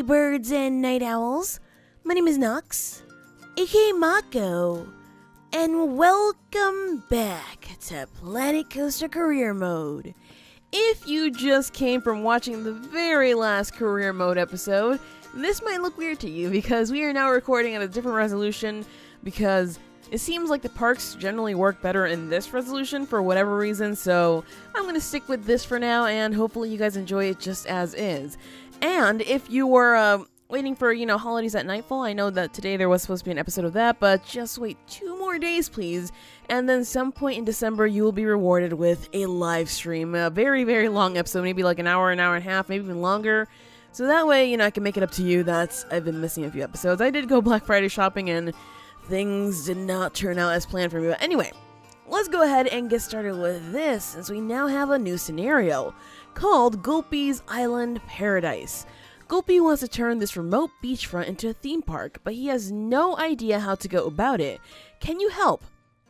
Hey birds and night owls, my name is Nox, aka Mako, and welcome back to Planet Coaster Career Mode. If you just came from watching the very last Career Mode episode, this might look weird to you because we are now recording at a different resolution because it seems like the parks generally work better in this resolution for whatever reason, so I'm going to stick with this for now and hopefully you guys enjoy it just as is. And if you were waiting for, holidays at Nightfall, I know that today there was supposed to be an episode of that, but just wait 2 more days, please. And then some point in December, you will be rewarded with a live stream, a very, very long episode, maybe like an hour and a half, maybe even longer. So that way, I can make it up to you that I've been missing a few episodes. I did go Black Friday shopping and things did not turn out as planned for me. But anyway, let's go ahead and get started with this, since we now have a new scenario called Gulpee's Island Paradise. Gulpee wants to turn this remote beachfront into a theme park, but he has no idea how to go about it. Can you help?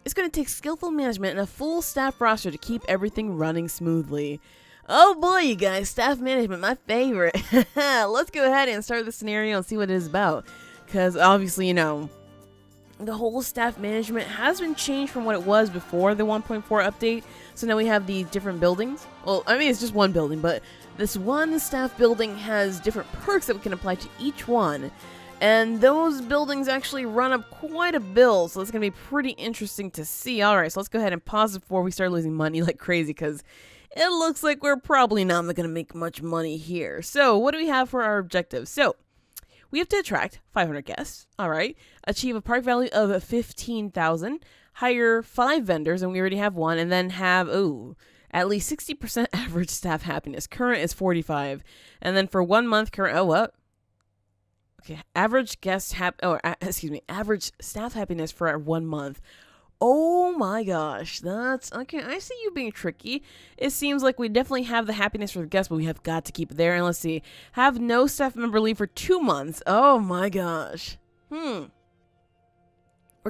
It's going to take skillful management and a full staff roster to keep everything running smoothly. Oh boy, you guys, staff management, my favorite. Let's go ahead and start the scenario and see what it is about. Because obviously, the whole staff management has been changed from what it was before the 1.4 update. So now we have the different buildings. Well, it's just one building, but this one staff building has different perks that we can apply to each one. And those buildings actually run up quite a bill, so it's going to be pretty interesting to see. Alright, so let's go ahead and pause before we start losing money like crazy, because it looks like we're probably not going to make much money here. So, what do we have for our objectives? So, we have to attract 500 guests, alright, achieve a park value of 15,000, hire 5 vendors, and we already have 1, and then have, at least 60% average staff happiness. Current is 45. And then for 1 month, average staff happiness for 1 month. Oh my gosh, that's okay. I see you being tricky. It seems like we definitely have the happiness for the guests, but we have got to keep it there. And let's see, have no staff member leave for 2 months. Oh my gosh. We're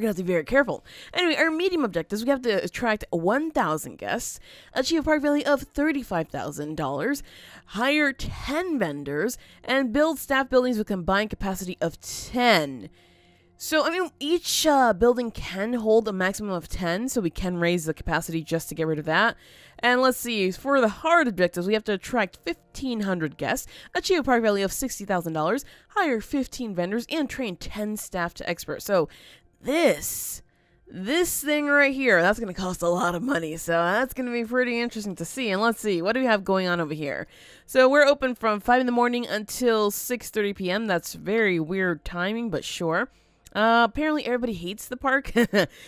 going to have to be very careful. Anyway, our medium objectives, we have to attract 1,000 guests, achieve a park value of $35,000, hire 10 vendors, and build staff buildings with combined capacity of 10. So, each building can hold a maximum of 10, so we can raise the capacity just to get rid of that. And let's see, for the hard objectives, we have to attract 1,500 guests, achieve a park value of $60,000, hire 15 vendors, and train 10 staff to expert. So, this thing right here, that's going to cost a lot of money, so that's going to be pretty interesting to see. And let's see, what do we have going on over here? So we're open from 5 in the morning until 6:30 p.m. That's very weird timing, but sure. Apparently everybody hates the park.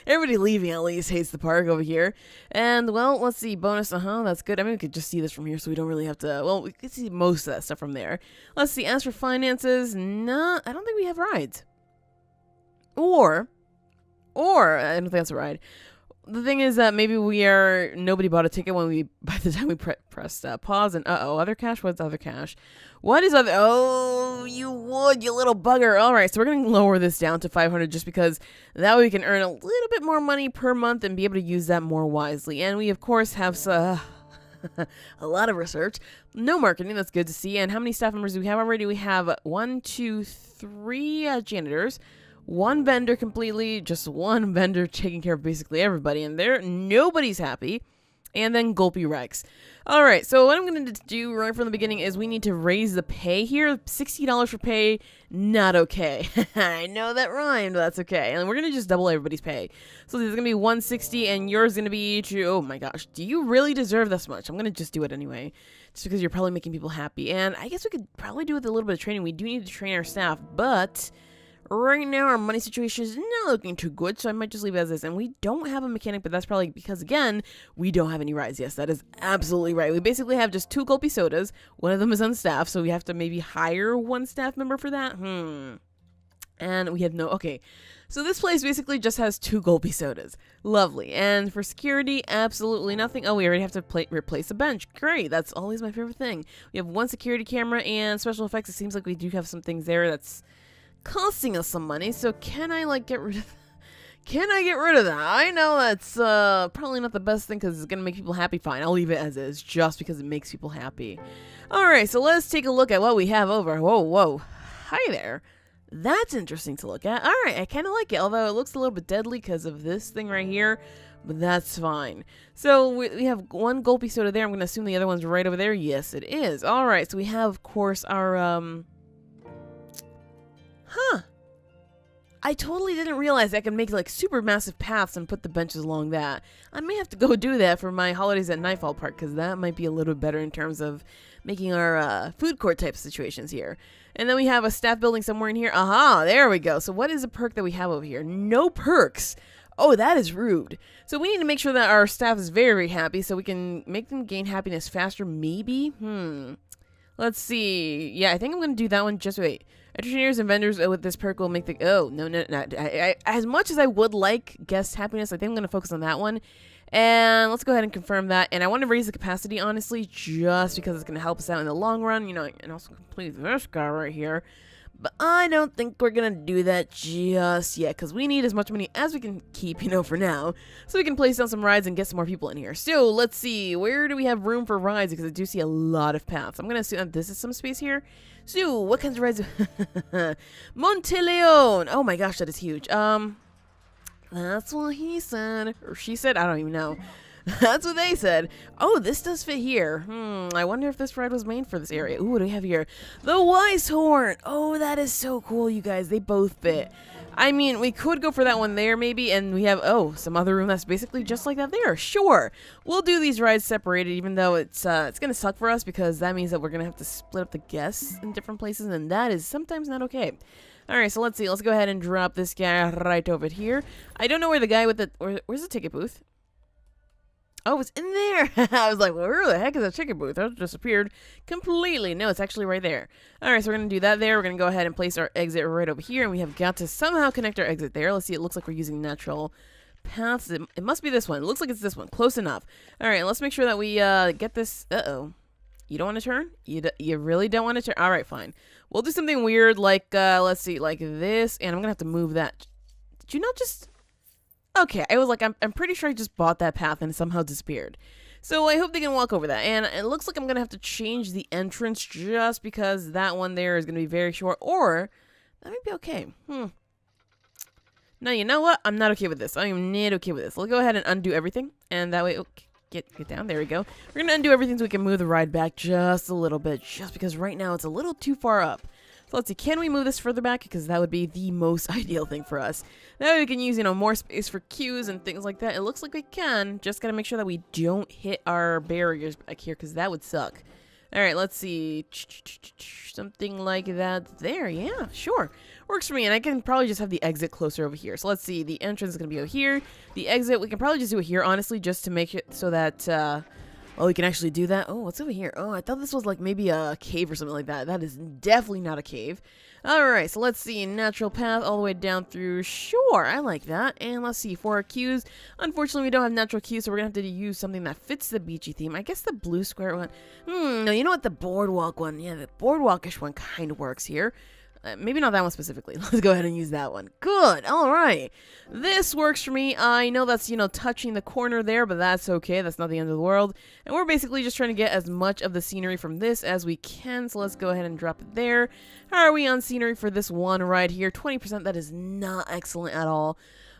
Everybody leaving at least hates the park over here. And, well, let's see, bonus, that's good. We could just see this from here, so we don't really have to, well, we could see most of that stuff from there. Let's see, as for finances, I don't think we have rides. Or, I don't think that's a ride. The thing is that maybe nobody bought a ticket by the time we pressed pause and, other cash? What's other cash? What is other, you little bugger. Alright, so we're going to lower this down to 500 just because that way we can earn a little bit more money per month and be able to use that more wisely. And we, of course, have a lot of research. No marketing, that's good to see. And how many staff members do we have already? We have 1, 2, 3 janitors. 1 vendor completely, just 1 vendor taking care of basically everybody, and nobody's happy. And then Gulpee Rex. Alright, so what I'm going to do right from the beginning is we need to raise the pay here. $60 for pay, not okay. I know that rhymed, but that's okay. And we're going to just double everybody's pay. So there's going to be $160, and yours is going to be, oh my gosh, do you really deserve this much? I'm going to just do it anyway, just because you're probably making people happy. And I guess we could probably do with a little bit of training. We do need to train our staff, but right now, our money situation is not looking too good, so I might just leave it as is. And we don't have a mechanic, but that's probably because, again, we don't have any rides. Yes, that is absolutely right. We basically have just 2 Gulpee sodas. One of them is on staff, so we have to maybe hire 1 staff member for that. And we have okay. So this place basically just has 2 Gulpee sodas. Lovely. And for security, absolutely nothing. Oh, we already have to replace a bench. Great. That's always my favorite thing. We have 1 security camera and special effects. It seems like we do have some things there that's costing us some money, so can I get rid of that? I know that's probably not the best thing because it's gonna make people happy. Fine, I'll leave it as is just because it makes people happy. Alright, so let's take a look at what we have over. Whoa. hi there. That's interesting to look at. All right, I kind of like it, although it looks a little bit deadly because of this thing right here, but that's fine. So we have one Gulpee soda there. I'm going to assume the other one's right over there. Yes, it is. All right, so we have, of course, our, I totally didn't realize I could make like super massive paths and put the benches along that. I may have to go do that for my Holidays at Nightfall part, because that might be a little better in terms of making our food court type situations here. And then we have a staff building somewhere in here. Aha, there we go. So what is a perk that we have over here? No perks. Oh, that is rude. So we need to make sure that our staff is very, very happy so we can make them gain happiness faster, maybe? Let's see. Yeah, I think I'm going to do that one. Just wait. Entertainers and vendors with this perk will make the... Oh, no. As much as I would like guest happiness, I think I'm going to focus on that one. And let's go ahead and confirm that. And I want to raise the capacity, honestly, just because it's going to help us out in the long run. You know, and also complete this guy right here. But I don't think we're going to do that just yet, because we need as much money as we can keep, you know, for now, so we can place down some rides and get some more people in here. So let's see, where do we have room for rides? Because I do see a lot of paths. I'm going to assume this is some space here. So what kinds of rides? Monteleone. Oh my gosh, that is huge. That's what he said, or she said. I don't even know. That's what they said. Oh, this does fit here. I wonder if this ride was made for this area. Ooh, what do we have here? The Wise Horn. Oh, that is so cool, you guys. They both fit. I mean, we could go for that one there, maybe, and we have, oh, some other room that's basically just like that there. Sure. We'll do these rides separated, even though it's going to suck for us, because that means that we're going to have to split up the guests in different places, and that is sometimes not okay. All right, so let's see. Let's go ahead and drop this guy right over here. I don't know where the guy with the... Where's the ticket booth? Oh, it's in there. I was like, well, where the heck is that ticket booth? That disappeared completely. No, it's actually right there. All right, so we're going to do that there. We're going to go ahead and place our exit right over here, and we have got to somehow connect our exit there. Let's see. It looks like we're using natural paths. It must be this one. It looks like it's this one. Close enough. All right, let's make sure that we get this. Uh-oh. You don't want to turn? You really don't want to turn? All right, fine. We'll do something weird like, let's see, like this, and I'm going to have to move that. Did you not just... Okay, I was like, I'm pretty sure I just bought that path and it somehow disappeared. So I hope they can walk over that. And it looks like I'm going to have to change the entrance just because that one there is going to be very short. Or, that might be okay. Now, you know what? I'm not okay with this. I am not okay with this. We'll go ahead and undo everything. And that way, get down. There we go. We're going to undo everything so we can move the ride back just a little bit. Just because right now it's a little too far up. So let's see, can we move this further back? Because that would be the most ideal thing for us. That way we can use, you know, more space for queues and things like that. It looks like we can. Just got to make sure that we don't hit our barriers back here, because that would suck. All right, let's see. Something like that there. Yeah, sure. Works for me. And I can probably just have the exit closer over here. So let's see. The entrance is going to be over here. The exit, we can probably just do it here, honestly, just to make it so that... oh, we can actually do that? Oh, what's over here? Oh, I thought this was like maybe a cave or something like that. That is definitely not a cave. Alright, so let's see. Natural path all the way down through. Sure, I like that. And let's see, for our queues. Unfortunately, we don't have natural queues, so we're going to have to use something that fits the beachy theme. I guess the blue square one. No, you know what? The boardwalk one. Yeah, the boardwalkish one kind of works here. Maybe not that one specifically. Let's go ahead and use that one. Good. All right. This works for me. I know that's, you know, touching the corner there, but that's okay. That's not the end of the world. And we're basically just trying to get as much of the scenery from this as we can. So let's go ahead and drop it there. How are we on scenery for this one right here? 20%. That is not excellent at all.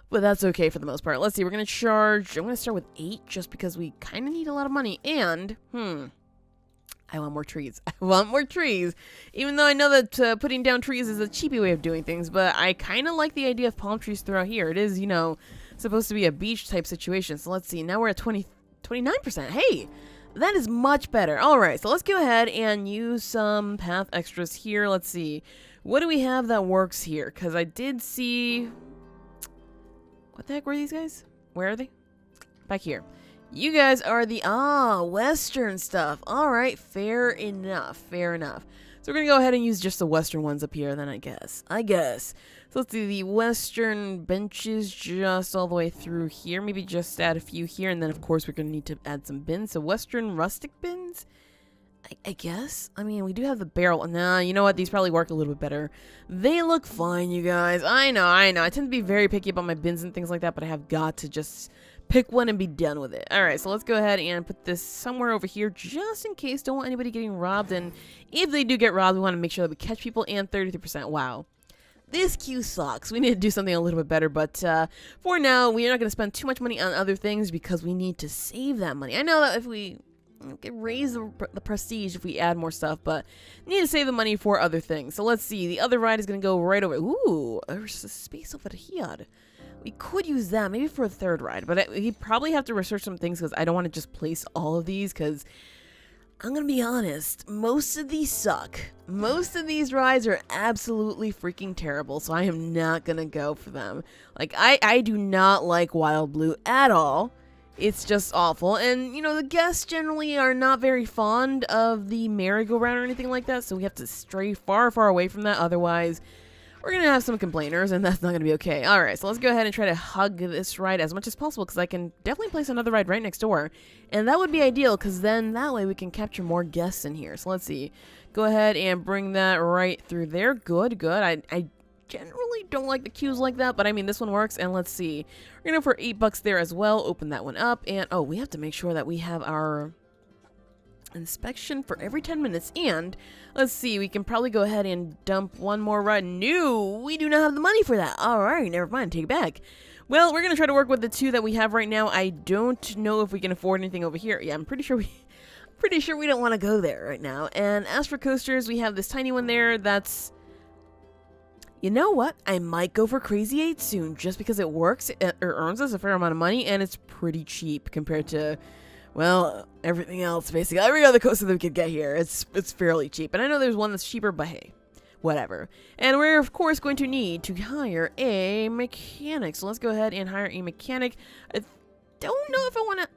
But that's okay for the most part. Let's see. We're going to charge... I'm going to start with 8 just because we kind of need a lot of money. And, I want more trees. I want more trees. Even though I know that putting down trees is a cheapy way of doing things, but I kind of like the idea of palm trees throughout here. It is, you know, supposed to be a beach type situation. So let's see. Now we're at 29%. Hey, that is much better. All right, so let's go ahead and use some path extras here. Let's see. What do we have that works here? Because I did see... What the heck were these guys? Where are they? Back here. You guys are the, Western stuff. All right, fair enough, fair enough. So we're going to go ahead and use just the Western ones up here then, I guess. So let's do the Western benches just all the way through here. Maybe just add a few here, and then, of course, we're going to need to add some bins. So Western rustic bins, I guess. I mean, we do have the barrel. Nah, you know what? These probably work a little bit better. They look fine, you guys. I know. I tend to be very picky about my bins and things like that, but I have got to just... Pick one and be done with it. All right, so let's go ahead and put this somewhere over here just in case. Don't want anybody getting robbed. And if they do get robbed, we want to make sure that we catch people. And 33%. Wow. This queue sucks. We need to do something a little bit better. But for now, we are not going to spend too much money on other things because we need to save that money. I know that if we raise the prestige if we add more stuff, but need to save the money for other things. So let's see. The other ride is going to go right over. Ooh, there's a space over here. We could use that maybe for a third ride, but we probably have to research some things because I don't want to just place all of these because I'm going to be honest, most of these suck. Most of these rides are absolutely freaking terrible, so I am not going to go for them. Like, I do not like Wild Blue at all. It's just awful. And, you know, the guests generally are not very fond of the merry-go-round or anything like that, so we have to stray far, far away from that. Otherwise, we're going to have some complainers, and that's not going to be okay. All right, so let's go ahead and try to hug this ride as much as possible, because I can definitely place another ride right next door. And that would be ideal, because then that way we can capture more guests in here. So let's see. Go ahead and bring that right through there. Good, good. I generally don't like the queues like that, but I mean, this one works. And let's see. We're going to go for $8 there as well. Open that one up. And, oh, we have to make sure that we have our inspection for every 10 minutes. And let's see, we can probably go ahead and dump one more ride. No, we do not have the money for that. All right, never mind, take it back. Well, we're gonna try to work with the two that we have right now. I don't know if we can afford anything over here. Yeah, I'm pretty sure we don't want to go there right now. And as for coasters, we have this tiny one there. That's, you know what, I might go for Crazy 8 soon just because it works. It earns us a fair amount of money and it's pretty cheap compared to, well, everything else, basically. Every other coaster that we could get here, it's fairly cheap. And I know there's one that's cheaper, but hey, whatever. And we're, of course, going to need to hire a mechanic. So let's go ahead and hire a mechanic. I don't know if I want to...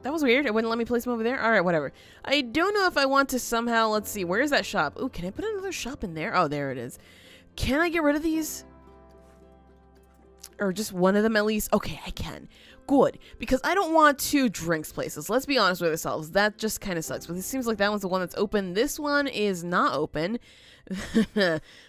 That was weird. It wouldn't let me place him over there. All right, whatever. I don't know if I want to somehow... Let's see. Where's that shop? Ooh, can I put another shop in there? Oh, there it is. Can I get rid of these? Or just one of them at least? Okay, I can. Good, because I don't want two drinks places. Let's be honest with ourselves. That just kind of sucks. But it seems like that one's the one that's open. This one is not open.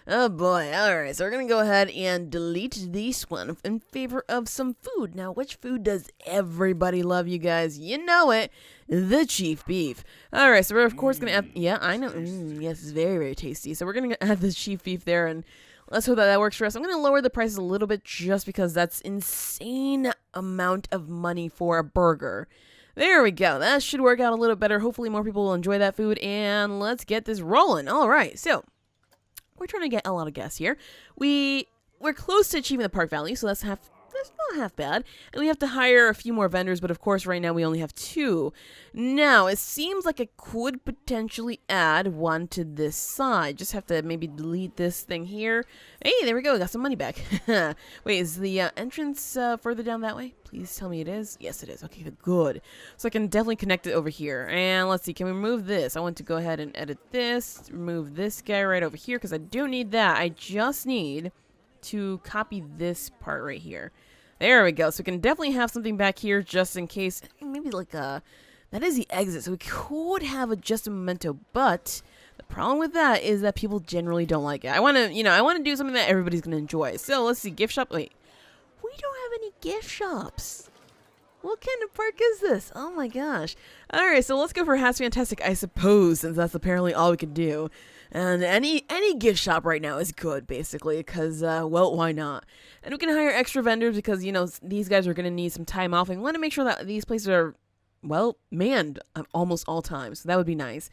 Oh boy. Alright, so we're going to go ahead and delete this one in favor of some food. Now, which food does everybody love, you guys? You know it. The chief beef. Alright, so we're of course going to add... Yeah, I know. Yes, it's very, very tasty. So we're going to add the chief beef there, and let's hope that that works for us. I'm going to lower the prices a little bit just because that's insane amount of money for a burger. There we go. That should work out a little better. Hopefully more people will enjoy that food. And let's get this rolling. All right. So we're trying to get a lot of guests here. We're close to achieving the park value, so that's not half bad. And we have to hire a few more vendors, but of course right now we only have 2. Now, it seems like I could potentially add one to this side. Just have to maybe delete this thing here. Hey, there we go. We got some money back. Wait, is the entrance further down that way? Please tell me it is. Yes, it is. Okay, good. So I can definitely connect it over here. And let's see, can we remove this? I want to go ahead and edit this. Remove this guy right over here because I don't need that. I just need to copy this part right here. There we go. So we can definitely have something back here just in case. Maybe like that is the exit. So we could have just a memento, but the problem with that is that people generally don't like it. I want to do something that everybody's going to enjoy. So let's see. Gift shop. Wait. We don't have any gift shops. What kind of park is this? Oh my gosh. All right, so let's go for Hat's Fantastic, I suppose, since that's apparently all we can do. And any gift shop right now is good, basically, because, well, why not? And we can hire extra vendors because, you know, these guys are going to need some time off. And we want to make sure that these places are, well, manned almost all times. So that would be nice.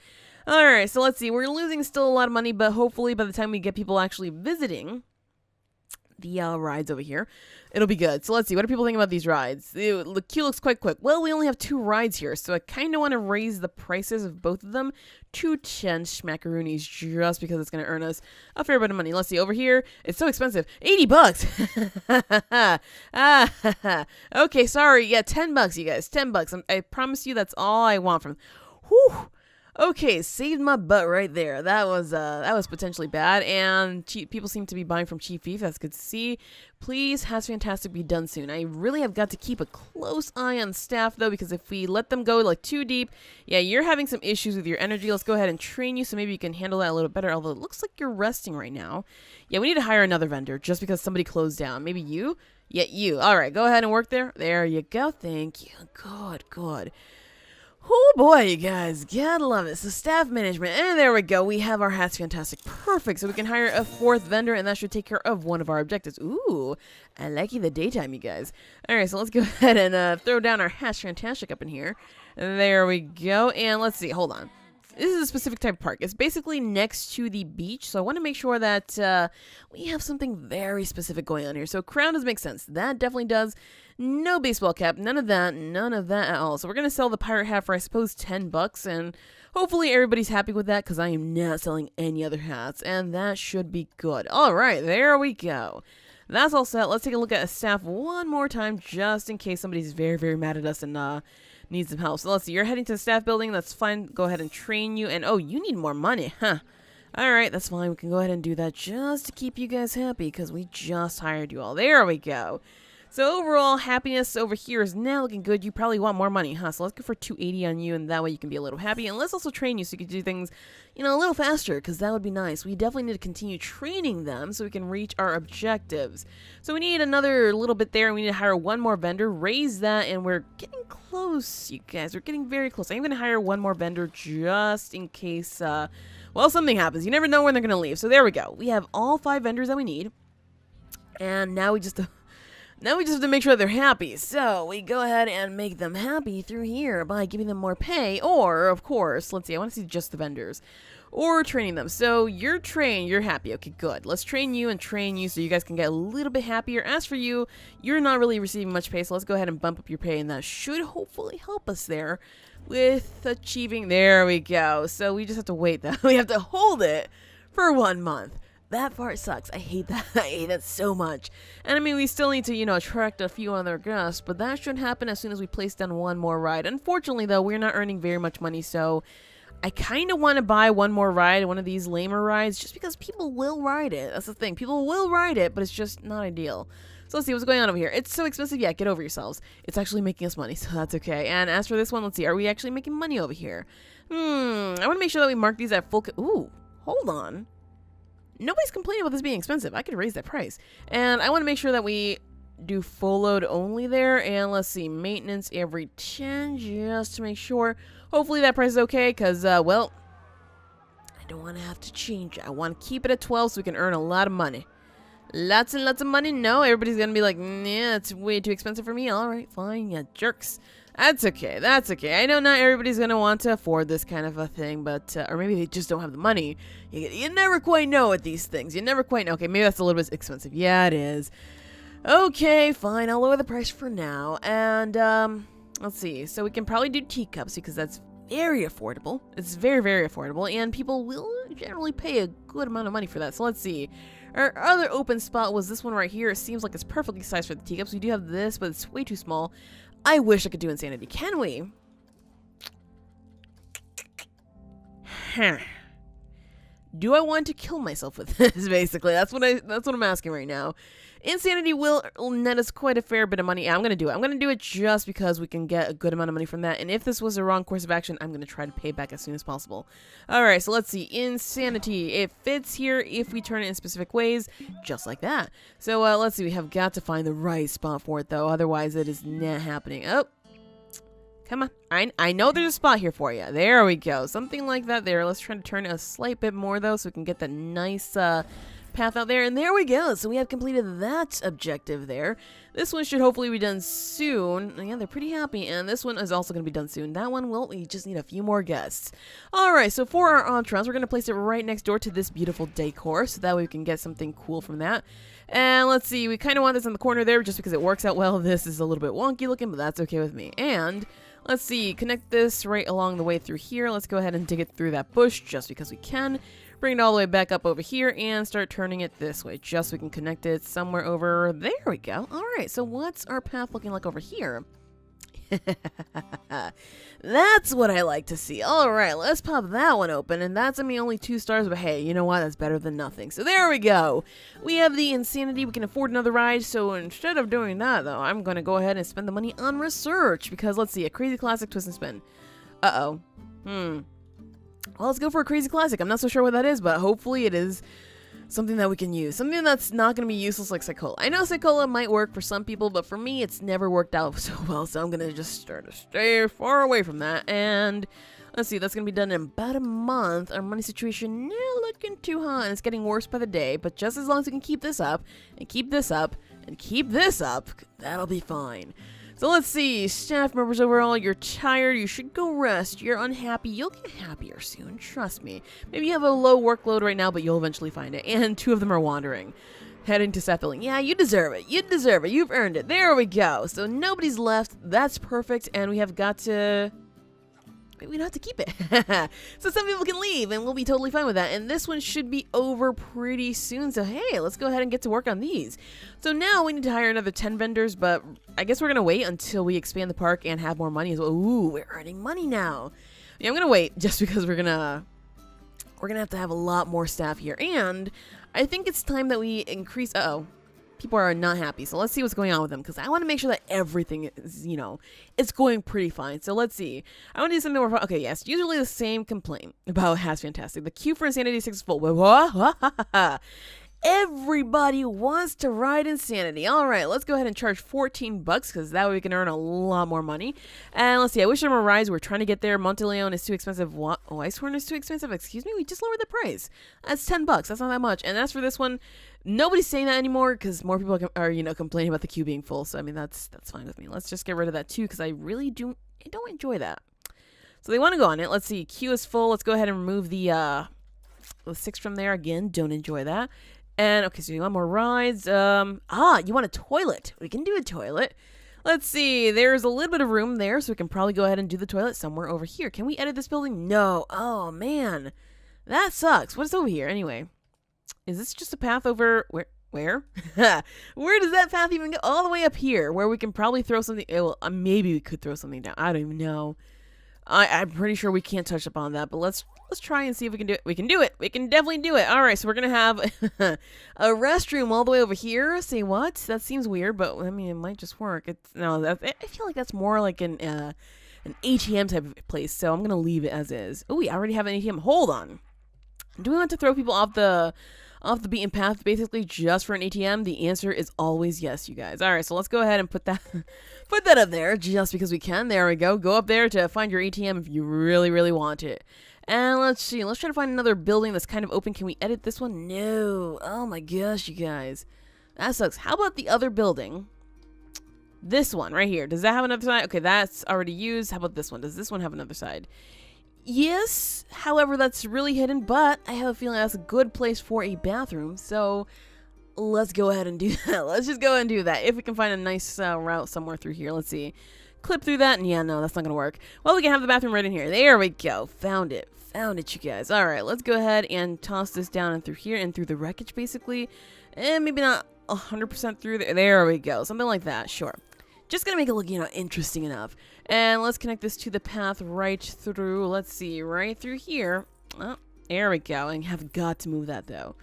All right, so let's see. We're losing still a lot of money, but hopefully by the time we get people actually visiting the rides over here, it'll be good. So let's see, what do people think about these rides? The queue looks quite quick. Well, we only have 2 rides here, so I kind of want to raise the prices of both of them to 10 schmackaroonies just because it's going to earn us a fair bit of money. Let's see, over here, it's so expensive. $80! Okay, sorry. Yeah, $10, you guys. $10. I promise you that's all I want from... Whew! Okay, saved my butt right there. That was potentially bad, and people seem to be buying from Chief Beef. That's good to see. Please, has fantastic be done soon. I really have got to keep a close eye on staff though, because if we let them go like too deep, yeah, you're having some issues with your energy. Let's go ahead and train you so maybe you can handle that a little better. Although it looks like you're resting right now. Yeah, we need to hire another vendor just because somebody closed down. Maybe you. Yeah, you. All right, go ahead and work there. There you go. Thank you. Good, good. Oh boy, you guys, gotta love it. So staff management, and there we go. We have our hats fantastic. Perfect. So we can hire a fourth vendor, and that should take care of one of our objectives. Ooh, I like you the daytime, you guys. All right, so let's go ahead and throw down our hats fantastic up in here. There we go. And let's see, hold on. This is a specific type of park. It's basically next to the beach, so I want to make sure that we have something very specific going on here. So crown does make sense. That definitely does. No baseball cap. None of that at all. So we're going to sell the pirate hat for, I suppose, $10, and hopefully everybody's happy with that because I am not selling any other hats, and that should be good. All right, there we go. That's all set. Let's take a look at staff one more time just in case somebody's very, very mad at us and needs some help. So let's see, you're heading to the staff building. That's fine. Go ahead and train you. And oh, you need more money, huh? All right, that's fine. We can go ahead and do that just to keep you guys happy because we just hired you all. There we go. So overall, happiness over here is now looking good. You probably want more money, huh? So let's go for 280 on you, and that way you can be a little happy. And let's also train you so you can do things, you know, a little faster, because that would be nice. We definitely need to continue training them so we can reach our objectives. So we need another little bit there, and we need to hire one more vendor, raise that, and we're getting close, you guys. We're getting very close. I'm going to hire one more vendor just in case, well, something happens. You never know when they're going to leave. So there we go. We have all 5 vendors that we need, and now we just... Now we just have to make sure they're happy, so we go ahead and make them happy through here by giving them more pay, or, of course, let's see, I want to see just the vendors, or training them. So you're trained, you're happy, okay, good. Let's train you and train you so you guys can get a little bit happier. As for you, you're not really receiving much pay, so let's go ahead and bump up your pay, and that should hopefully help us there with achieving, there we go. So we just have to wait, though. We have to hold it for 1 month. That part sucks. I hate that. I hate that so much. And I mean, we still need to, you know, attract a few other guests, but that should happen as soon as we place down one more ride. Unfortunately, though, we're not earning very much money, so I kind of want to buy one more ride, one of these lamer rides, just because people will ride it. That's the thing. People will ride it, but it's just not ideal. So let's see what's going on over here. It's so expensive. Yeah, get over yourselves. It's actually making us money, so that's okay. And as for this one, let's see. Are we actually making money over here? I want to make sure that we mark these at full... Ooh, hold on. Nobody's complaining about this being expensive. I could raise that price. And I want to make sure that we do full load only there. And let's see, maintenance every 10 just to make sure. Hopefully that price is okay because, well, I don't want to have to change it. I want to keep it at 12 so we can earn a lot of money. Lots and lots of money? No, everybody's going to be like, nah, it's way too expensive for me. All right, fine, yeah, jerks. That's okay. That's okay. I know not everybody's going to want to afford this kind of a thing, but, or maybe they just don't have the money. You never quite know with these things. You never quite know. Okay, maybe that's a little bit expensive. Yeah, it is. Okay, fine. I'll lower the price for now. And, let's see. So we can probably do teacups because that's very affordable. It's very, very affordable. And people will generally pay a good amount of money for that. So let's see. Our other open spot was this one right here. It seems like it's perfectly sized for the teacups. We do have this, but it's way too small. I wish I could do insanity. Can we? Do I want to kill myself with this? Basically, that's what I'm asking right now. Insanity will net us quite a fair bit of money. Yeah, I'm gonna do it. I'm gonna do it just because we can get a good amount of money from that. And if this was the wrong course of action, I'm gonna try to pay back as soon as possible. All right, so let's see. Insanity. It fits here if we turn it in specific ways, just like that. So let's see. We have got to find the right spot for it, though. Otherwise, it is not happening. Oh, come on. I know there's a spot here for you. There we go. Something like that there. Let's try to turn it a slight bit more, though, so we can get that nice path out there, and there we go. So we have completed that objective there. This one should hopefully be done soon. Yeah, they're pretty happy, and this one is also going to be done soon. That one, well, we just need a few more guests. All right, so for our entrance, we're going to place it right next door to this beautiful decor, so that way we can get something cool from that. And let's see, we kind of want this in the corner there just because it works out well. This is a little bit wonky looking, but that's okay with me. And let's see, connect this right along the way through here. Let's go ahead and dig it through that bush just because we can. Bring it all the way back up over here and start turning it this way just so we can connect it somewhere over there. We go. All right, so what's our path looking like over here? That's what I like to see. All right, let's pop that one open. And that's, I mean, only 2 stars, but hey, you know what? That's better than nothing. So there we go. We have the Insanity. We can afford another ride. So instead of doing that, though, I'm going to go ahead and spend the money on research. Because let's see, a Crazy Classic Twist and Spin. Uh-oh. Well, let's go for a Crazy Classic. I'm not so sure what that is, but hopefully it is something that we can use. Something that's not going to be useless like Psychola. I know Psychola might work for some people, but for me, it's never worked out so well. So I'm going to just start to stay far away from that. And let's see, that's going to be done in about a month. Our money situation not looking too hot, and it's getting worse by the day. But just as long as we can keep this up, and keep this up, and keep this up, that'll be fine. So let's see, staff members overall, you're tired, you should go rest, you're unhappy, you'll get happier soon, trust me. Maybe you have a low workload right now, but you'll eventually find it. And 2 of them are wandering, heading to staff building. Yeah, you deserve it, you've earned it, there we go. So nobody's left, that's perfect, and we have got to... we don't have to keep it. So some people can leave, and we'll be totally fine with that. And this one should be over pretty soon. So hey, let's go ahead and get to work on these. So now we need to hire another 10 vendors, but I guess we're going to wait until we expand the park and have more money as well. Ooh, we're earning money now. Yeah, I'm going to wait just because we're going to have a lot more staff here. And I think it's time that we increase... Uh-oh. People are not happy, so let's see what's going on with them, because I want to make sure that everything is, you know, it's going pretty fine. So let's see. I want to do something more fun. Okay, yes, usually the same complaint about Has Fantastic. The queue for Insanity 6 is full. Everybody wants to ride Insanity. All right, let's go ahead and charge $14, because that way we can earn a lot more money. And let's see, I wish there were rides. We're trying to get there. Monte Leon is too expensive. What? Oh, Icehorn is too expensive. Excuse me? We just lowered the price. That's $10. That's not that much. And as for this one, nobody's saying that anymore, because more people are, you know, complaining about the queue being full. So, I mean, that's fine with me. Let's just get rid of that, too, because I really don't enjoy that. So they want to go on it. Let's see. Queue is full. Let's go ahead and remove the 6 from there. Again, don't enjoy that. And, okay, so you want more rides. You want a toilet. We can do a toilet. Let's see. There's a little bit of room there, so we can probably go ahead and do the toilet somewhere over here. Can we edit this building? No. Oh, man. That sucks. What's over here? Anyway. Is this just a path over... Where? Where does that path even go? All the way up here, where we can probably throw something... Well, maybe we could throw something down. I don't even know. I'm pretty sure we can't touch upon that, but let's try and see if we can do it. We can do it. We can definitely do it. All right, so we're going to have a restroom all the way over here. Say what? That seems weird, but I mean, it might just work. I feel like that's more like an ATM type of place, so I'm going to leave it as is. Oh, we already have an ATM. Hold on. Do we want to throw people off the beaten path basically just for an ATM? The answer is always yes, you guys. All right, so let's go ahead and put that up there just because we can. There we go. Go up there to find your ATM if you really, really want it. And let's see. Let's try to find another building that's kind of open. Can we edit this one? No. Oh my gosh, you guys. That sucks. How about the other building? This one right here. Does that have another side? Okay, that's already used. How about this one? Does this one have another side? Yes, however, that's really hidden, but I have a feeling that's a good place for a bathroom, so let's go ahead and do that. Let's just go ahead and do that. If we can find a nice route somewhere through here. Let's see. Clip through that, and yeah, no, that's not going to work. Well, we can have the bathroom right in here. There we go. Found it. Found it, you guys. All right, let's go ahead and toss this down and through here and through the wreckage, basically. And maybe not 100% through there. There we go. Something like that, sure. Just gonna make it look, you know, interesting enough. And let's connect this to the path right through. Let's see, right through here. Oh, there we go. And have got to move that, though.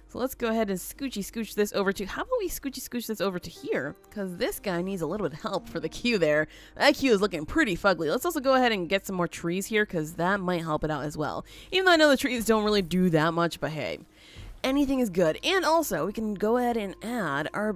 So let's go ahead and scooch this over to... How about we scooch this over to here? Because this guy needs a little bit of help for the queue there. That queue is looking pretty fugly. Let's also go ahead and get some more trees here, because that might help it out as well. Even though I know the trees don't really do that much, but hey... Anything is good. And also, we can go ahead and add our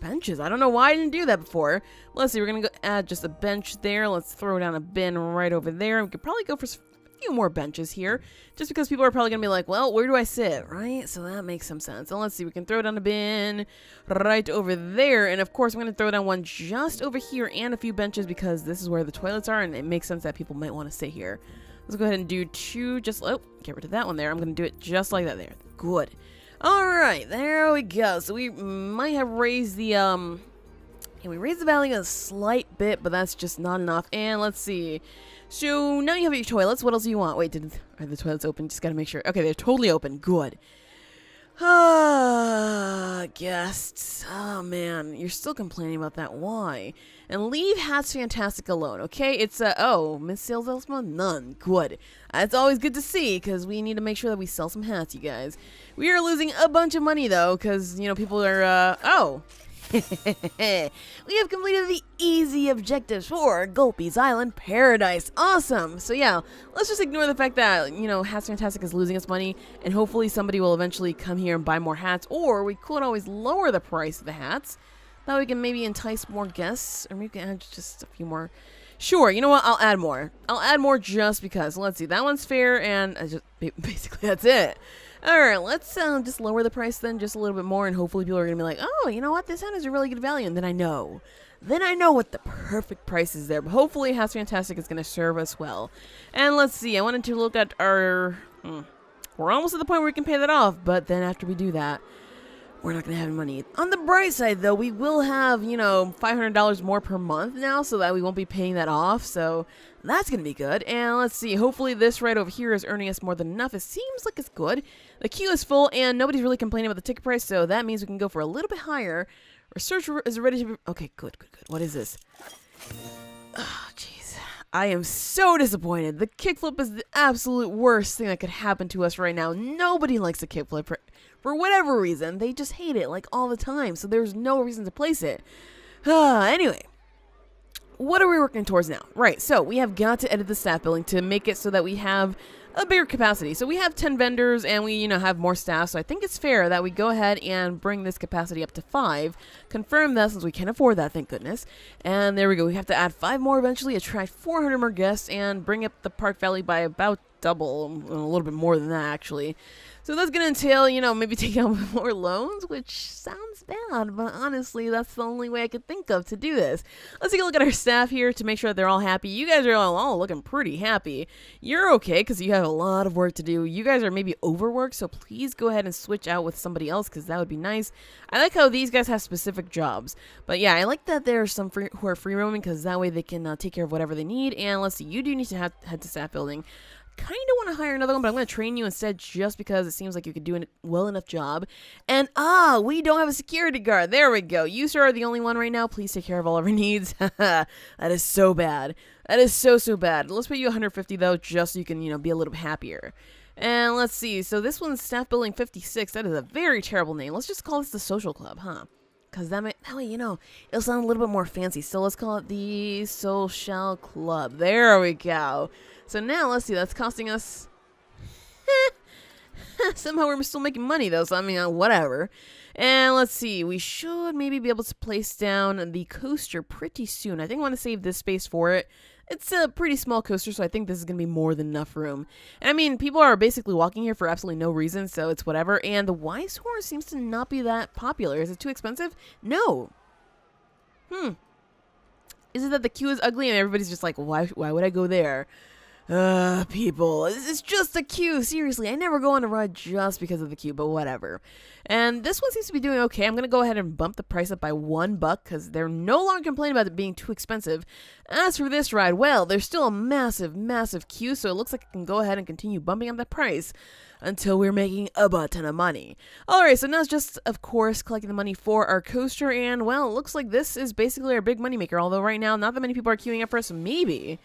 benches. I don't know why I didn't do that before. Let's see, we're going to go add just a bench there. Let's throw down a bin right over there. We could probably go for a few more benches here. Just because people are probably going to be like, well, where do I sit, right? So that makes some sense. So let's see, we can throw down a bin right over there. And of course, I'm going to throw down one just over here and a few benches because this is where the toilets are. And it makes sense that people might want to sit here. Let's go ahead and do two, get rid of that one there. I'm going to do it just like that there. Good. Alright, there we go. So we might have raised the, we raised the value a slight bit, but that's just not enough. And let's see. So now you have your toilets. What else do you want? Wait, are the toilets open? Just gotta make sure. Okay, they're totally open. Good. Ah, guests. Oh man, you're still complaining about that. Why? And leave Hats Fantastic alone, okay? It's oh, Miss Sales Elsma? None. Good. That's always good to see, because we need to make sure that we sell some hats, you guys. We are losing a bunch of money though, because people are oh. We have completed the easy objectives for Gulpee's Island Paradise. Awesome! So yeah, let's just ignore the fact that, Hats Fantastic is losing us money, and hopefully somebody will eventually come here and buy more hats, or we could always lower the price of the hats. That way we can maybe entice more guests, or maybe we can add just a few more. Sure, you know what? I'll add more. I'll add more just because. Let's see, that one's fair, and basically that's it. Alright, let's just lower the price then just a little bit more, and hopefully people are going to be like, oh, you know what, this hat is a really good value, and then I know what the perfect price is there, but hopefully Hats Fantastic is going to serve us well. And let's see, I wanted to look at our, we're almost at the point where we can pay that off, but then after we do that, we're not going to have any money. On the bright side, though, we will have, $500 more per month now, so that we won't be paying that off, so that's going to be good. And let's see, hopefully this right over here is earning us more than enough. It seems like it's good. The queue is full, and nobody's really complaining about the ticket price, so that means we can go for a little bit higher. Our search is ready to be... Okay, good. What is this? Oh, jeez. I am so disappointed. The kickflip is the absolute worst thing that could happen to us right now. Nobody likes a kickflip. For whatever reason, they just hate it, like, all the time, so there's no reason to place it. Anyway, what are we working towards now? Right, so we have got to edit the staff building to make it so that we have a bigger capacity. So we have 10 vendors, and we, have more staff, so I think it's fair that we go ahead and bring this capacity up to 5. Confirm that since we can afford that, thank goodness. And there we go, we have to add 5 more eventually, attract 400 more guests, and bring up the park value by about double, a little bit more than that, actually. So that's going to entail, maybe taking out more loans, which sounds bad, but honestly, that's the only way I could think of to do this. Let's take a look at our staff here to make sure that they're all happy. You guys are all looking pretty happy. You're okay because you have a lot of work to do. You guys are maybe overworked, so please go ahead and switch out with somebody else because that would be nice. I like how these guys have specific jobs. But yeah, I like that there are some who are free roaming because that way they can take care of whatever they need. And let's see, you do need to head to staff building. Kind of want to hire another one, but I'm going to train you instead just because it seems like you could do a well enough job. And we don't have a security guard. There we go. You, sir, are the only one right now. Please take care of all of our needs. That is so bad. That is so bad. Let's pay you 150 though, just so you can, be a little bit happier. And let's see. So this one's Staff Building 56. That is a very terrible name. Let's just call this the Social Club, huh? Because that way, it'll sound a little bit more fancy. So let's call it the Social Club. There we go. So now, let's see, that's costing us... Somehow we're still making money, though, so whatever. And let's see, we should maybe be able to place down the coaster pretty soon. I think I want to save this space for it. It's a pretty small coaster, so I think this is going to be more than enough room. And people are basically walking here for absolutely no reason, so it's whatever. And the Wise Horse seems to not be that popular. Is it too expensive? No. Is it that the queue is ugly and everybody's just like, why would I go there? People, it's just a queue. Seriously, I never go on a ride just because of the queue, but whatever. And this one seems to be doing okay. I'm going to go ahead and bump the price up by $1 because they're no longer complaining about it being too expensive. As for this ride, well, there's still a massive queue, so it looks like I can go ahead and continue bumping up the price until we're making a butt ton of money. Alright, so now it's just, of course, collecting the money for our coaster, and, well, it looks like this is basically our big moneymaker, although right now, not that many people are queuing up for us. Maybe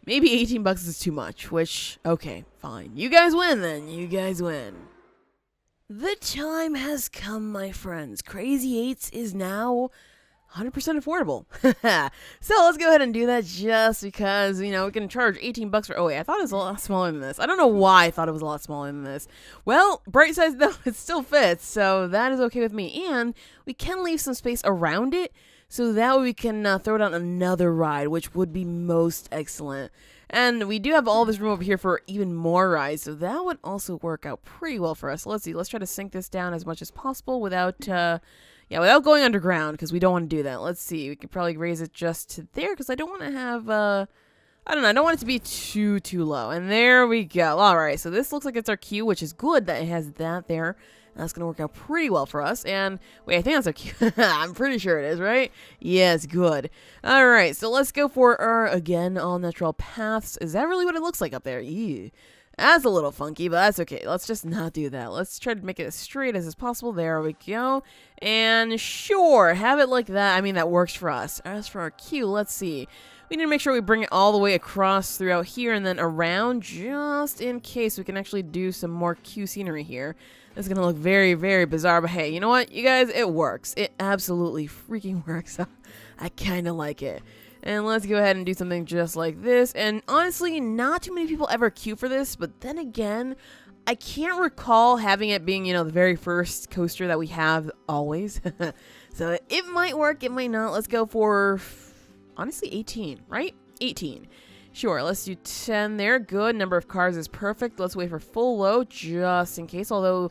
$18 is too much, which, okay, fine. You guys win, then. You guys win. The time has come, my friends. Crazy 8s is now 100% affordable. So let's go ahead and do that just because, we can charge $18 for... Oh, wait, I thought it was a lot smaller than this. I don't know why I thought it was a lot smaller than this. Well, bright side, though, it still fits, so that is okay with me. And we can leave some space around it, so that way we can throw down another ride, which would be most excellent. And we do have all this room over here for even more rides, so that would also work out pretty well for us. Let's see, let's try to sink this down as much as possible without going underground, because we don't want to do that. Let's see, we could probably raise it just to there, because I don't want to have, I don't want it to be too low. And there we go. All right, so this looks like it's our queue, which is good that it has that there. That's going to work out pretty well for us. And, wait, I think that's our queue. I'm pretty sure it is, right? Yes, good. All right, so let's go for our, again, all-natural paths. Is that really what it looks like up there? Ew. That's a little funky, but that's okay. Let's just not do that. Let's try to make it as straight as is possible. There we go. And sure, have it like that. I mean, that works for us. As for our queue, let's see. We need to make sure we bring it all the way across throughout here and then around, just in case we can actually do some more queue scenery here. It's going to look very, very bizarre, but hey, you know what? You guys, it works. It absolutely freaking works. I kind of like it. And let's go ahead and do something just like this. And honestly, not too many people ever queue for this, but then again, I can't recall having it being, the very first coaster that we have always. So it might work, it might not. Let's go for, honestly, 18, right? 18. Sure, let's do 10 there. Good. Number of cars is perfect. Let's wait for full load just in case, although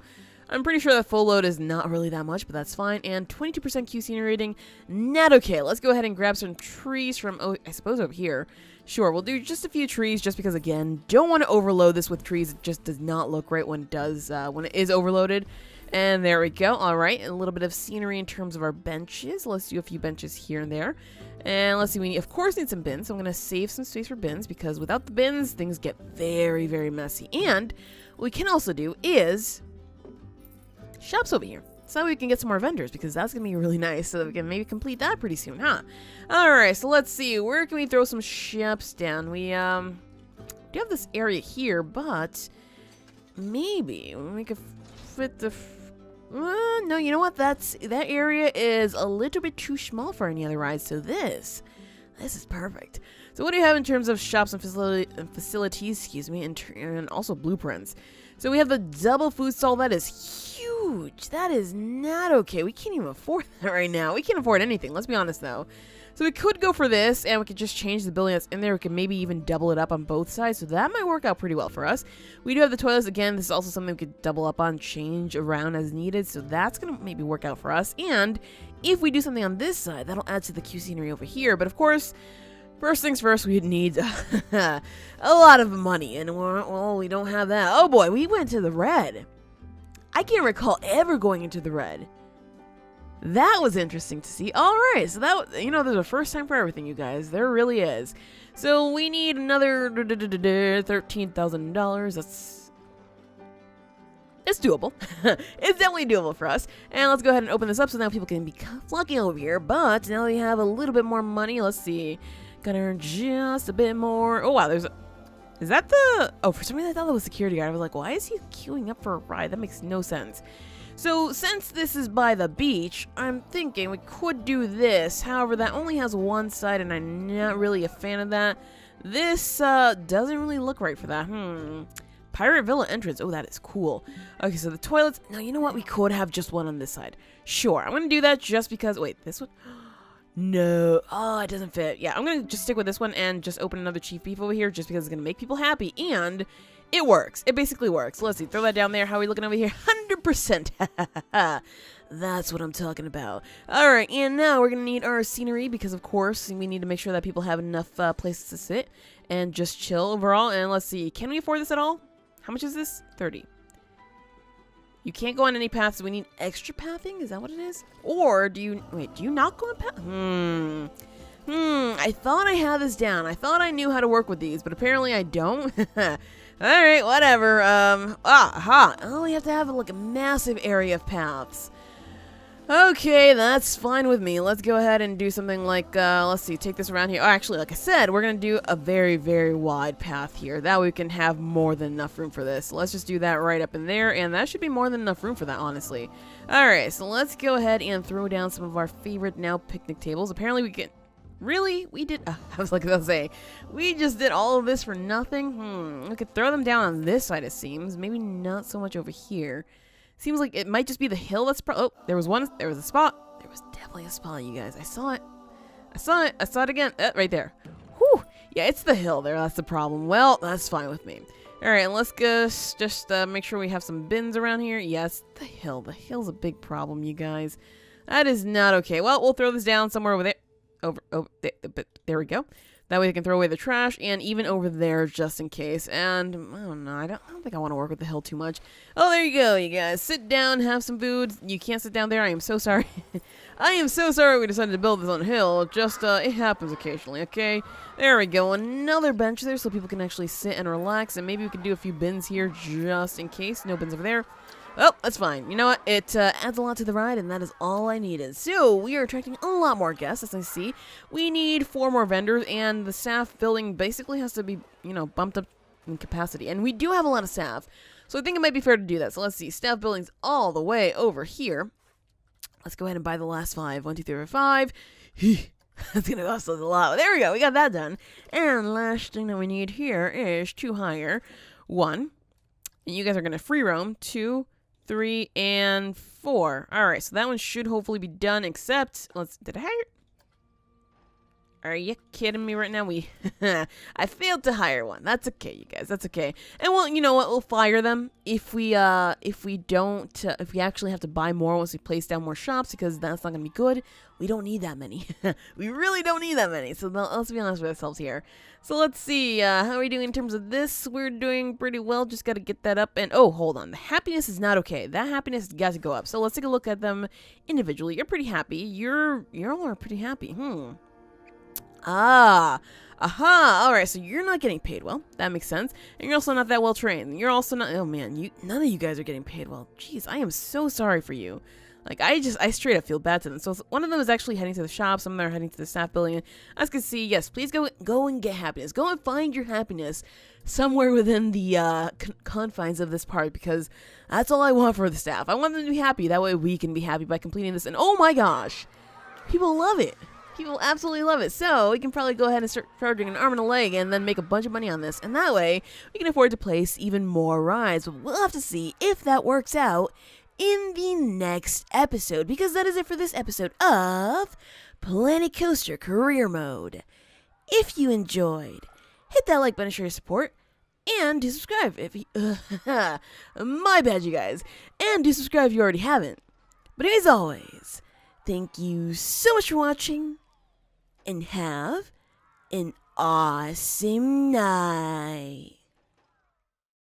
I'm pretty sure that full load is not really that much, but that's fine. And 22% Q scenery rating, not okay. Let's go ahead and grab some trees from, I suppose over here. Sure, we'll do just a few trees just because, again, don't want to overload this with trees. It just does not look right when it is overloaded. And there we go. All right, a little bit of scenery in terms of our benches. Let's do a few benches here and there. And let's see, we of course need some bins. So I'm going to save some space for bins because without the bins, things get very, very messy. And what we can also do is shops over here. So we can get some more vendors because that's going to be really nice. So that we can maybe complete that pretty soon, huh? All right, so let's see. Where can we throw some shops down? We do have this area here, but maybe we could fit the... no, you know what? That area is a little bit too small for any other rides. So this is perfect. So what do you have in terms of shops and facilities? Excuse me, and also blueprints. So we have the double food stall. That is huge. That is not okay. We can't even afford that right now. We can't afford anything. Let's be honest, though. So we could go for this, and we could just change the building that's in there. We could maybe even double it up on both sides, so that might work out pretty well for us. We do have the toilets. Again, this is also something we could double up on, change around as needed, so that's going to maybe work out for us. And if we do something on this side, that'll add to the queue scenery over here. But of course, first things first, we need a lot of money, and well, we don't have that. Oh boy, we went to the red. I can't recall ever going into the red. That was interesting to see. All right, so that, there's a first time for everything, you guys. There really is. So we need another $13,000. It's doable. It's definitely doable for us. And let's go ahead and open this up so now people can be flocking over here. But now we have a little bit more money. Let's see. Gotta earn just a bit more. Oh, wow, is that the... Oh, for some reason I thought that was security guard. I was like, why is he queuing up for a ride? That makes no sense. So, since this is by the beach, I'm thinking we could do this. However, that only has one side, and I'm not really a fan of that. This, doesn't really look right for that. Pirate Villa entrance. Oh, that is cool. Okay, so the toilets. Now, you know what? We could have just one on this side. Sure, I'm gonna do that just because... Wait, this one? No. Oh, it doesn't fit. Yeah, I'm gonna just stick with this one and just open another Chief Beef over here just because it's gonna make people happy, and... it works. It basically works. Let's see. Throw that down there. How are we looking over here? 100%. That's what I'm talking about. All right. And now we're going to need our scenery because, of course, we need to make sure that people have enough places to sit and just chill overall. And let's see. Can we afford this at all? How much is this? 30. You can't go on any paths. So we need extra pathing? Is that what it is? Or do you... Wait, do you not go on paths? I thought I had this down. I thought I knew how to work with these, but apparently I don't. Alright, whatever. Oh, we have to have like a massive area of paths. Okay, that's fine with me. Let's go ahead and do something like, let's see, take this around here. Oh, actually, like I said, we're going to do a very, very wide path here. That way we can have more than enough room for this. Let's just do that right up in there, and that should be more than enough room for that, honestly. Alright, so let's go ahead and throw down some of our favorite now picnic tables. Apparently we can... Really? We did... I was like to say, we just did all of this for nothing? We could throw them down on this side, it seems. Maybe not so much over here. Seems like it might just be the hill that's... Oh, there was a spot. There was definitely a spot, you guys. I saw it. I saw it again. Right there. Whew. Yeah, it's the hill there. That's the problem. Well, that's fine with me. Alright, let's just make sure we have some bins around here. Yes, the hill. The hill's a big problem, you guys. That is not okay. Well, we'll throw this down somewhere over there. There we go. That way I can throw away the trash, and even over there just in case. And I don't know, I don't think I want to work with the hill too much. Oh, there you go, you guys. Sit down, have some food. You can't sit down there. I am so sorry. I am so sorry we decided to build this on a hill. Just, it happens occasionally, okay? There we go. Another bench there so people can actually sit and relax. And maybe we can do a few bins here just in case. No bins over there. Oh, that's fine. You know what? It adds a lot to the ride, and that is all I needed. So, we are attracting a lot more guests, as I see. We need 4 more vendors, and the staff building basically has to be, you know, bumped up in capacity. And we do have a lot of staff, so I think it might be fair to do that. So, let's see. Staff building's all the way over here. Let's go ahead and buy the last 5. 1, 2, 3, 4, 5. That's going to cost us a lot. There we go. We got that done. And last thing that we need here is to hire 1. And you guys are going to free roam 2, 3, and 4. Alright, so that one should hopefully be done, except, did I hire? Are you kidding me right now? I failed to hire one. That's okay, you guys, that's okay. And well, you know what, we'll fire them if we actually have to buy more once we place down more shops, because that's not gonna be good. We don't need that many. We really don't need that many, so let's be honest with ourselves here. So let's see, how are we doing in terms of this? We're doing pretty well, just gotta get that up, and oh, hold on, the happiness is not okay. That happiness has got to go up, so let's take a look at them individually. You're pretty happy, you're all pretty happy, aha, alright, so you're not getting paid well, that makes sense, and you're also not that well trained, you're also not, oh man, none of you guys are getting paid well. Jeez, I am so sorry for you. Like, I straight up feel bad to them. So one of them is actually heading to the shop, some of them are heading to the staff building, and as you can see, yes, please go and get happiness. Go and find your happiness somewhere within the confines of this part, because that's all I want for the staff. I want them to be happy, that way we can be happy by completing this, and oh my gosh, people love it. People absolutely love it. So we can probably go ahead and start charging an arm and a leg and then make a bunch of money on this, and that way we can afford to place even more rides. But we'll have to see if that works out in the next episode, because that is it for this episode of Planet Coaster Career Mode. If you enjoyed, hit that like button to show your support, and do subscribe if you, my bad you guys, and do subscribe if you already haven't. But as always, thank you so much for watching, and have an awesome night.